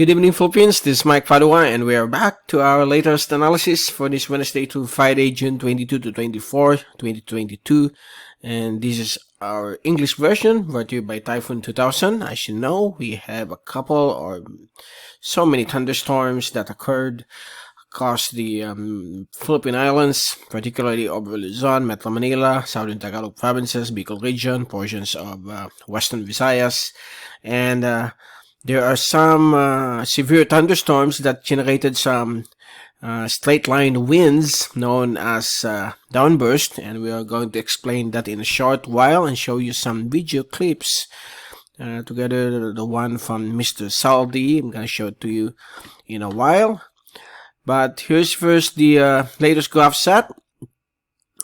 Good evening, Philippines. This is Mike Padua, and we are back to our latest analysis for this Wednesday to Friday, June 22 to 24, 2022. And this is our English version brought to you by Typhoon2000. As you know, we have a couple or so many thunderstorms that occurred across the Philippine Islands, particularly over Luzon, Metro Manila, Southern Tagalog provinces, Bicol region, portions of Western Visayas, and there are some severe thunderstorms that generated some straight-line winds known as downburst, and we are going to explain that in a short while and show you some video clips together. The one from Mr. Saldi, I'm going to show it to you in a while. But here's first the latest graph set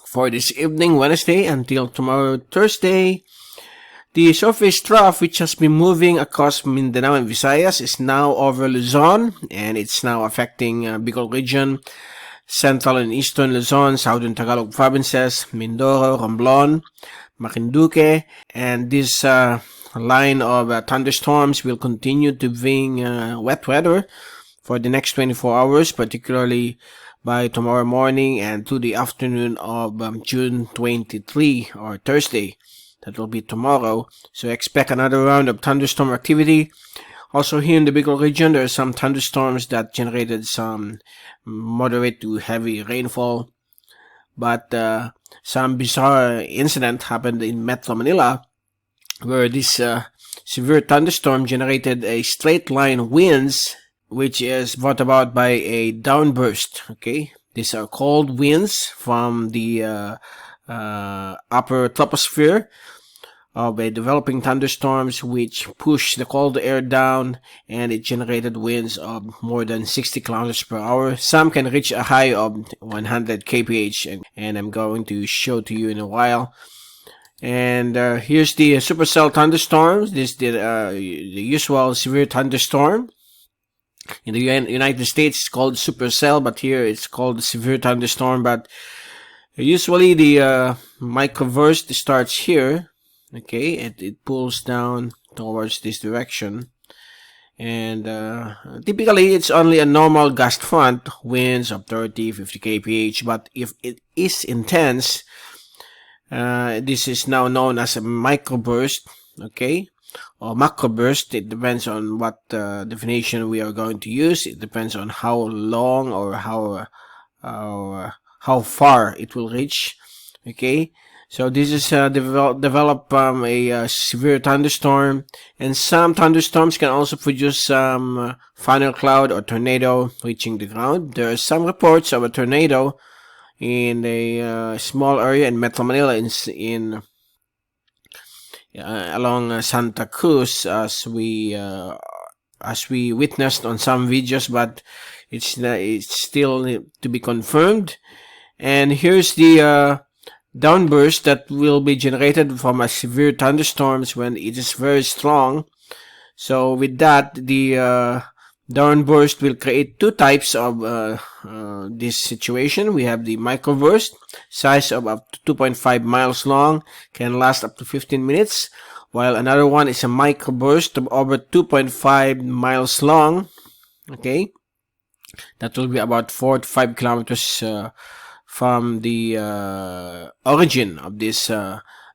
for this evening, Wednesday, until tomorrow, Thursday. The surface trough, which has been moving across Mindanao and Visayas, is now over Luzon, and it's now affecting Bicol region, central and eastern Luzon, southern Tagalog provinces, Mindoro, Romblon, Marinduque, and this line of thunderstorms will continue to bring wet weather for the next 24 hours, particularly by tomorrow morning and to the afternoon of June 23 or Thursday. That will be tomorrow. So expect another round of thunderstorm activity. Also here in the Bicol region, there are some thunderstorms that generated some moderate to heavy rainfall. But some bizarre incident happened in Metro Manila, where this severe thunderstorm generated a straight line winds, which is brought about by a downburst. Okay, these are cold winds from the upper troposphere of a developing thunderstorms, which push the cold air down, and it generated winds of more than 60 kilometers per hour. Some can reach a high of 100 kph, and I'm going to show to you in a while. And here's the supercell thunderstorms. This is the usual severe thunderstorm. In the United States, it's called supercell, but here it's called severe thunderstorm. But usually the microburst starts here. Okay, it pulls down towards this direction, and typically it's only a normal gust front, winds of 30-50 kph. But if it is intense, this is now known as a microburst, okay, or macroburst. It depends on what definition we are going to use. It depends on how long or how far it will reach. Okay, so this is develop a severe thunderstorm, and some thunderstorms can also produce some funnel cloud or tornado reaching the ground. There are some reports of a tornado in a small area in Metro Manila, in along Santa Cruz, as we witnessed on some videos, but it's still to be confirmed. And here's the downburst that will be generated from a severe thunderstorms when it is very strong. So with that, the downburst will create two types of this situation. We have the microburst, size of up to 2.5 miles long, can last up to 15 minutes, while another one is a microburst of over 2.5 miles long. Okay, that will be about 4 to 5 kilometers from the origin of this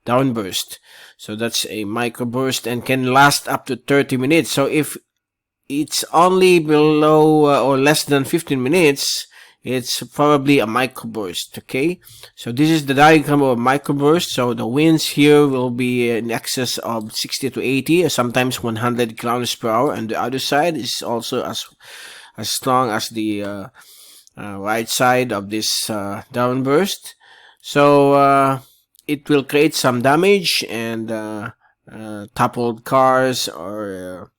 downburst. So that's a microburst and can last up to 30 minutes. So if it's only below or less than 15 minutes, it's probably a microburst. Okay, so this is the diagram of a microburst. So the winds here will be in excess of 60 to 80, or sometimes 100 kilometers per hour, and the other side is also as strong as the right side of this downburst. So it will create some damage, and toppled cars or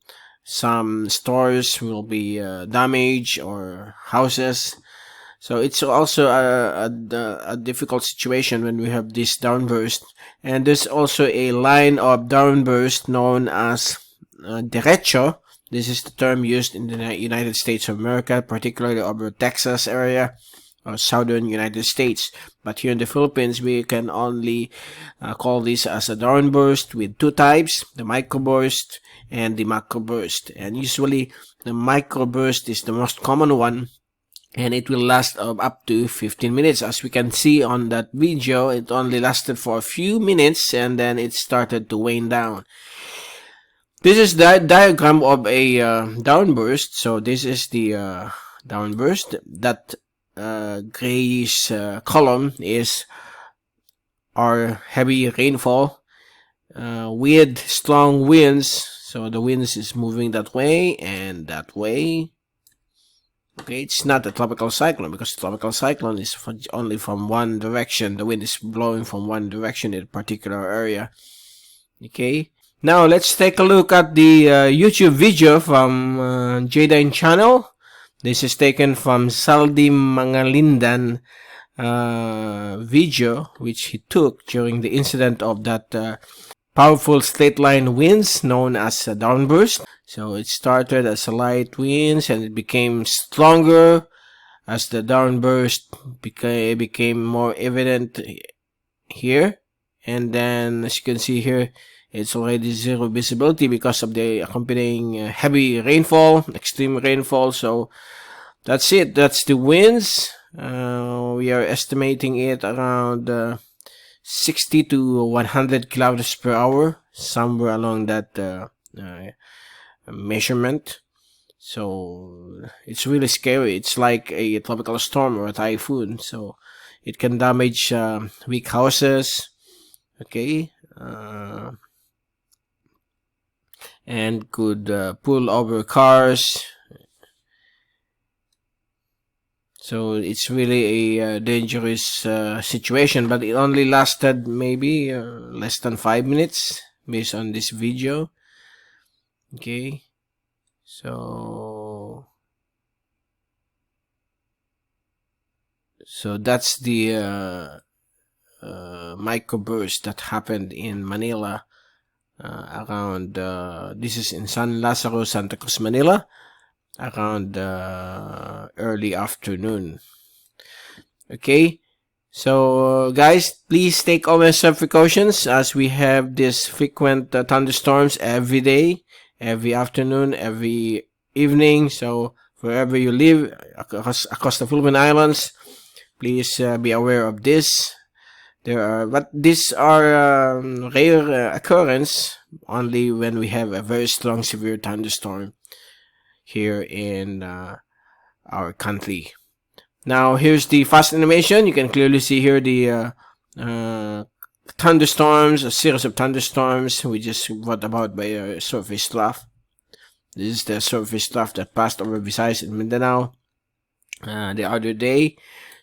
some stores will be damaged, or houses. So it's also a difficult situation when we have this downburst. And there's also a line of downburst known as derecho. This is the term used in the United States of America, particularly over Texas area. southern United States. But here in the Philippines, we can only call this as a downburst with two types, the microburst and the macroburst. And usually the microburst is the most common one, and it will last up to 15 minutes. As we can see on that video, it only lasted for a few minutes and then it started to wane down. This is the diagram of a downburst. So this is the downburst. That grayish column is our heavy rainfall with strong winds. So the winds is moving that way and that way. Okay, it's not a tropical cyclone, because tropical cyclone is only from one direction. The wind is blowing from one direction in a particular area. Okay, now let's take a look at the YouTube video from Jadine channel. This is taken from Saldi Mangalindan video, which he took during the incident of that powerful straight line winds known as a downburst. So it started as a light winds and it became stronger as the downburst became more evident here. And then, as you can see here, it's already zero visibility because of the accompanying heavy rainfall, extreme rainfall. So that's it. That's the winds. We are estimating it around 60 to 100 kilometers per hour, somewhere along that measurement. So it's really scary. It's like a tropical storm or a typhoon. So it can damage weak houses. Okay. And could pull over cars. So it's really a dangerous situation, but it only lasted maybe less than 5 minutes based on this video. Okay, so that's the microburst that happened in Manila around this is in San Lazaro, Santa Cruz, Manila, around early afternoon. Okay, so guys, please take all necessary precautions, as we have this frequent thunderstorms every day, every afternoon, every evening. So wherever you live across the Philippine Islands, please be aware of this. But these are rare occurrence, only when we have a very strong severe thunderstorm here in our country. Now here's the fast animation. You can clearly see here the thunderstorms, a series of thunderstorms we just brought about by a surface trough. This is the surface trough that passed over Visayas and Mindanao the other day.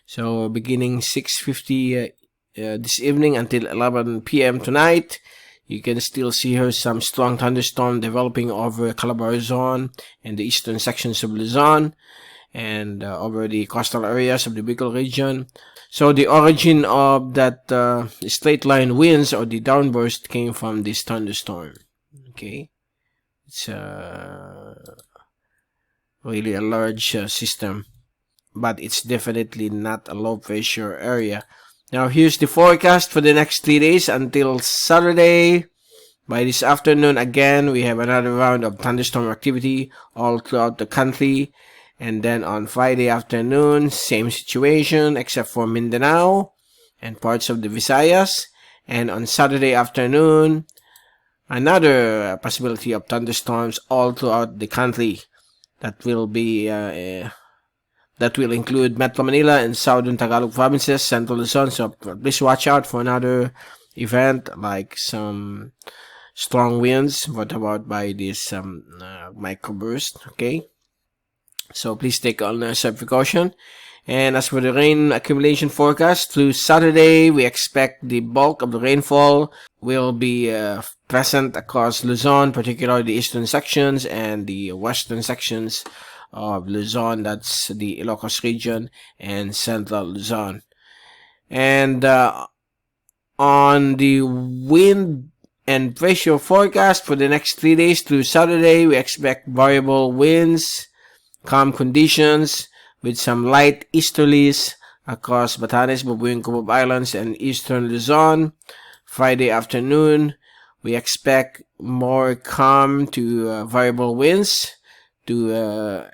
So beginning 6:50 this evening until 11 p.m. tonight, you can still see here some strong thunderstorm developing over Calabarzon and the eastern sections of Luzon, and over the coastal areas of the Bicol region. So the origin of that straight line winds or the downburst came from this thunderstorm. Okay, it's really a large system, but it's definitely not a low pressure area. Now here's the forecast for the next 3 days until Saturday. By this afternoon, again, we have another round of thunderstorm activity all throughout the country. And then on Friday afternoon, same situation except for Mindanao and parts of the Visayas. And on Saturday afternoon, another possibility of thunderstorms all throughout the country. That will be that will include Metro Manila and Southern Tagalog provinces, Central Luzon. So please watch out for another event like some strong winds brought about by this microburst. Okay, so please take all necessary precaution. And as for the rain accumulation forecast, through Saturday, we expect the bulk of the rainfall will be present across Luzon, particularly the eastern sections and the western sections of Luzon. That's the Ilocos region and central Luzon. And on the wind and pressure forecast for the next 3 days through Saturday, we expect variable winds, calm conditions with some light easterlies, across Batanes, Babuyan Cubao Islands, and eastern Luzon. Friday afternoon, we expect more calm to variable winds to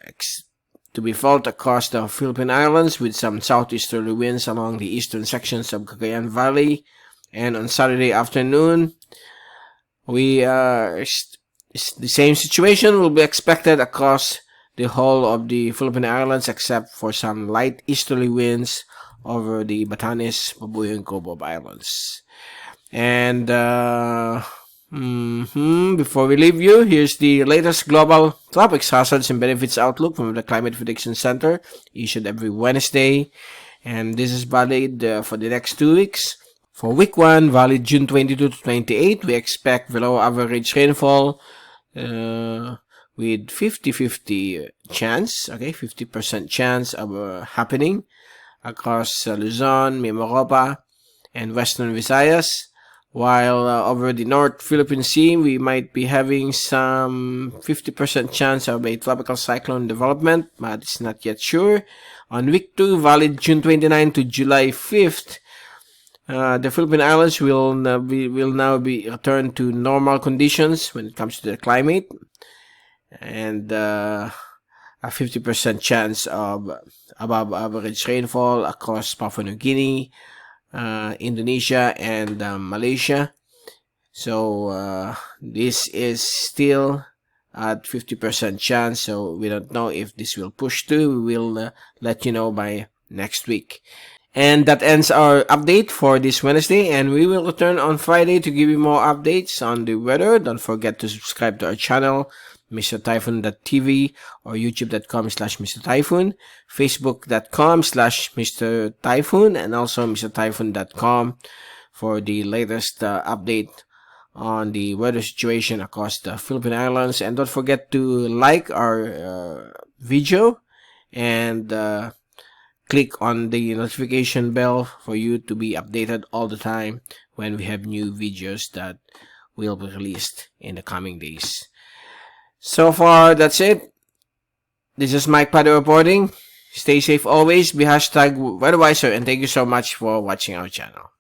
be felt across the Philippine Islands, with some southeasterly winds along the eastern sections of Cagayan Valley. And on Saturday afternoon, the same situation will be expected across the whole of the Philippine Islands, except for some light easterly winds over the Batanes, Babuyan, Cubao Islands. And before we leave you, here's the latest global tropics hazards and benefits outlook from the Climate Prediction Center, issued every Wednesday. And this is valid for the next 2 weeks. For week 1, valid June 22 to 28, we expect below average rainfall with 50-50 chance, 50% chance of happening across Luzon, MiMaRoPa, and Western Visayas. While over the North Philippine Sea, we might be having some 50% chance of a tropical cyclone development, but it's not yet sure. On week 2, valid June 29 to July 5th, the Philippine Islands will now be returned to normal conditions when it comes to the climate, and a 50% chance of above average rainfall across Papua New Guinea, Indonesia, and Malaysia. So this is still at 50% chance, so we don't know if this will push through. We will let you know by next week. And that ends our update for this Wednesday, and we will return on Friday to give you more updates on the weather. Don't forget to subscribe to our channel, MrTyphoon.tv, or YouTube.com/Mr. Typhoon, Facebook.com/Mr. Typhoon, and also MrTyphoon.com for the latest update on the weather situation across the Philippine Islands. And don't forget to like our video and click on the notification bell for you to be updated all the time when we have new videos that will be released in the coming days. So far, that's it. This is Mike Padua reporting. Stay safe always. Be #WeatherWiser, and thank you so much for watching our channel.